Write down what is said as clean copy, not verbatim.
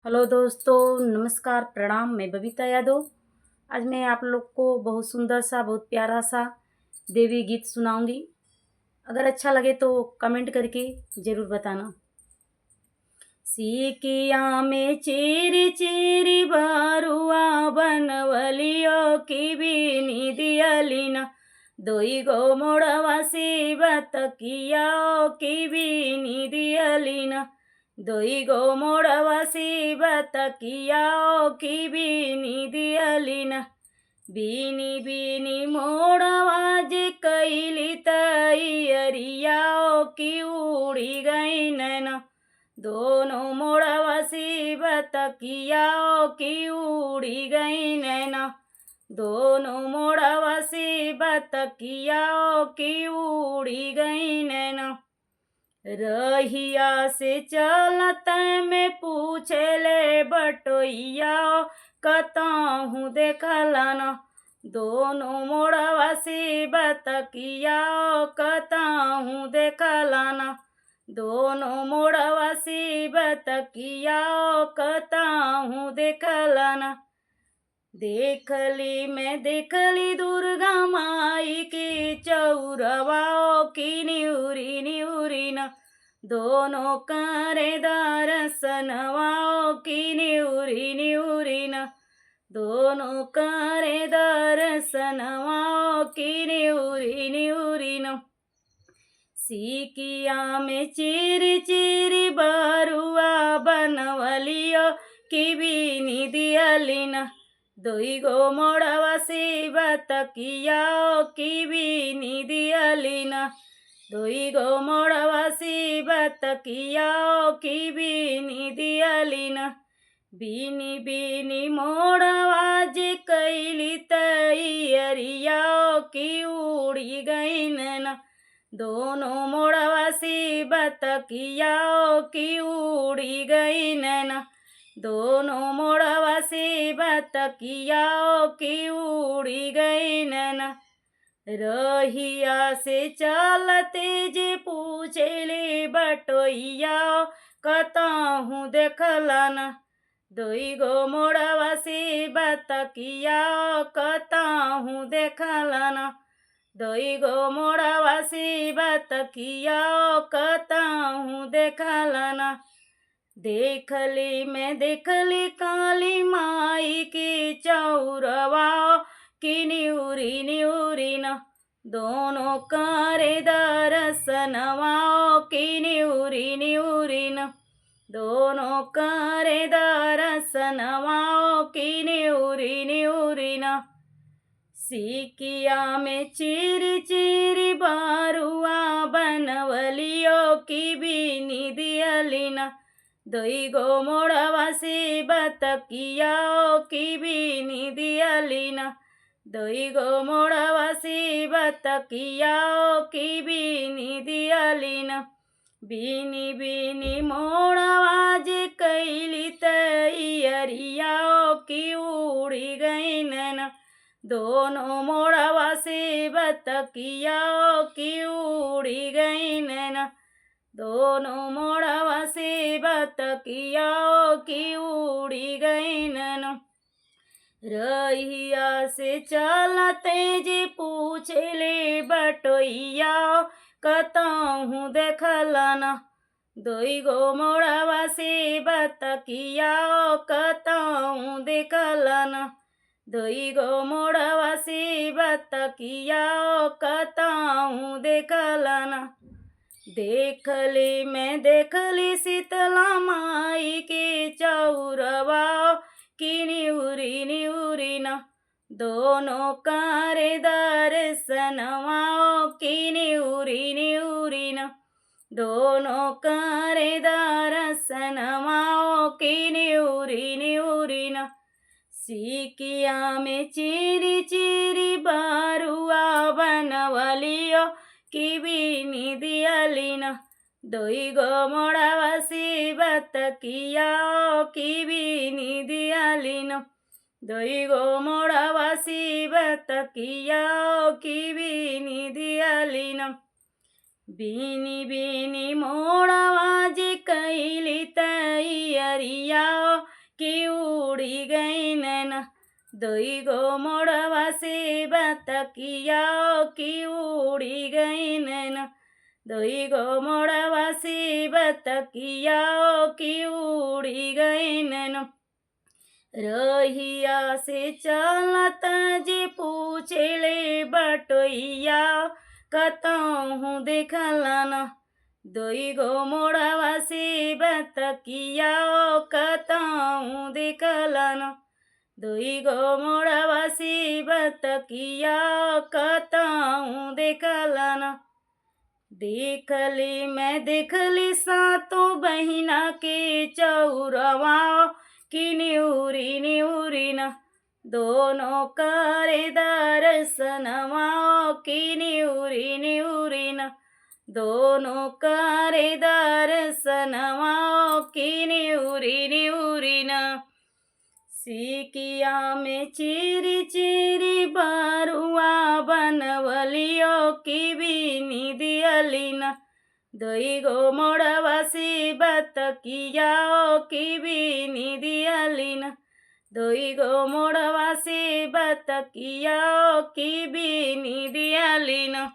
Hello दोस्तों, नमस्कार, प्रणाम। मैं बबीता यादव। आज मैं आप लोग को बहुत सुंदर सा, बहुत प्यारा सा देवी गीत सुनाऊंगी। अगर अच्छा लगे तो कमेंट करके ज़रूर बताना। सीकिया में चीरी चीरी बारुआ बनवलियो की बीनी दियलिना दोई गो मोड़वा सी बतकिया की बीनी दियलिना दोई गो मोड़वा सी बतकिया की बीनी दियलिना बीनी बीनी मोड़वा जे कैली तैयरिया की उड़ी गई नैना दोनों मोड़वा सी बतकिया की उड़ी गई नैना दोनों मोड़वा सी बतकिया की उड़ी गई नैना रहिया से चलत में पूछे ले बटोइया कताहू देखला न दोनों मोड़वा सी बतकिया कताहू देखला न दोनों मोड़वा सी बतकिया कताहू देखला न देखली दुर्गा माई की चौरवा की निउरी निउरी न दोनों करे दर्शनवा की निउरी निउरी न दोनों करे दर्शनवा की निउरी निउरी न सीकिया में चिरी चिरी बरुआ बनवलियो की बीनी दियलिना दोई गो मोड़वा सी बतकिया की बीनी दियलिना दोई गो मोड़वा सी बतकिया की बीनी दियलिना बीनी बीनी मोड़वा जे कैली तैयरिया की उड़ी गई नैना दोनों मोड़वा सी बतकिया की उड़ी गई नैना दोनों मोड़वा सी बतकिया की उड़ी गई नैना रहिया से चलते जे पूछेले बटोइया कताहू देखला न दोई गो मोड़वा सी बतकिया कताहू देखला न दोई गो मोड़वा सी बतकिया कताहू देखला न देखली काली माई की चौरवा की निउरी निउरी न दोनों करे दर्शनवा की निउरी निउरी न दोनों करे दर्शनवा की निउरी निउरी न सीकिया में चिरी चिरी बारुआ बनवलियो की बीनी दियलिना दोई गो मोड़वा सी बतकिया की बीनी दियलिना दोई गो मोड़वा सी बतकिया की बीनी दियलिना बीनी बीनी मोड़वा जे कैली तैयरिया की उड़ी गई नैना दोनों मोड़वा सी बतकिया की उड़ी गई नैना दोनों मोड़वा सी बतकिया की उड़ी गई नैना रहिया से चलते जे पूछले बटोइया कताहू देखला न दोई गो मोड़वा सी बतकिया कताहू देखला न दोई गो मोड़वा सी बतकिया कताहू देखला न देखली शीतला माई की चौरवा की निउरी निउरी न दोनों करे दर्शनवा की निउरी निउरी न दोनों करे दर्शनवा की निउरी निउरी न सीकिया में चिरी चिरी बारुआ बनवलियो की बीनी दियलिना दोई गो मोड़वा सी बतकिया की बीनी दियलिना दोई गो मोड़वा सी बतकिया की बीनी दियलिना बीनी बीनी मोड़वा जी कैली तैयरिया कि उड़ी गई नैना दोई गो मोड़वा से बतकिया कि उड़ी गई नैना दोई गो मोड़वा से बतकिया कि उड़ी गई नैना रहिया से चलत जी पूछले बटोइया कतहूँ देखला न दोई गो मोड़वा से बतकिया कतहूँ देखला न दोई गो मोड़वा से बतकिया कतहूँ देखला न देखली सातों बहिना के चौरवा कि निउरी निउरी न दोनों करे दर्शनवा कि निउरी निउरी न दोनों करे दर्शनवा कि निउरी निउरी न सिकिया में चिरी चिरी बरुआ बनवलियो की बीनी दियली न दोई गो मोड़वा से बतकिया की बीनी दियली न दोई गो मोड़वा से बतकिया की बीनी दियली न।